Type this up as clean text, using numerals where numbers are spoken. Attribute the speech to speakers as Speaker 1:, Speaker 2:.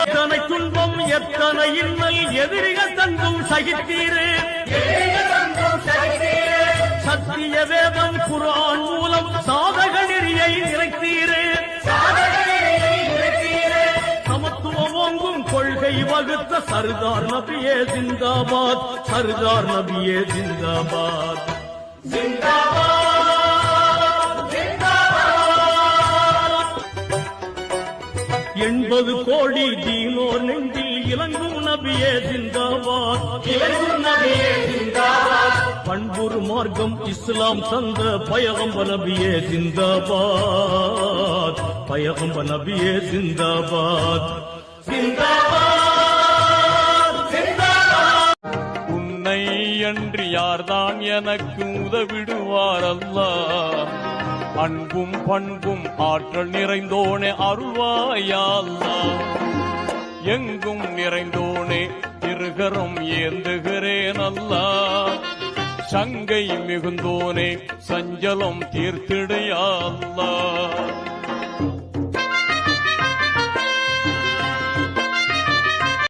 Speaker 1: எத்தனை துன்பம் எத்தனை இன்னல் எதிரிகள் தந்தும் சகித்தீரே. சத்திய வேதம் குர்ஆன் மூலம் சாதக நெறியை நிறைத்தீரே. சமத்துவம் ஓங்கும் கொள்கை வகுத்த சர்தார் நபியே ஜிந்தாபாத், சர்தார் நபியே ஜிந்தாபாத். எண்பது கோடி தீனோர் நெஞ்சில் இலங்கும் நபியே ஜிந்தாபாத், இலங்கும் நபியே ஜிந்தாபாத். பண்புறு மார்க்கம் இஸ்லாம் தந்த பயகம்ப நபியே ஜிந்தாபாத், பயகம்ப நபியே ஜிந்தாபாத், ஜிந்தாபாத், ஜிந்தாபாத்.
Speaker 2: உன்னை அன்றி யார்தான் எனக்கு உதவிடுவார் அல்லாஹ், அன்பும் பண்பும் ஆற்றல் நிறைந்தோனே அருள்வாயா அல்லாஹ். எங்கும் நிறைந்தோனே இருகரம் ஏந்துகிறேன் அல்லாஹ், சங்கை மிகுந்தோனே சஞ்சலம் தீர்த்திடையா அல்லாஹ்.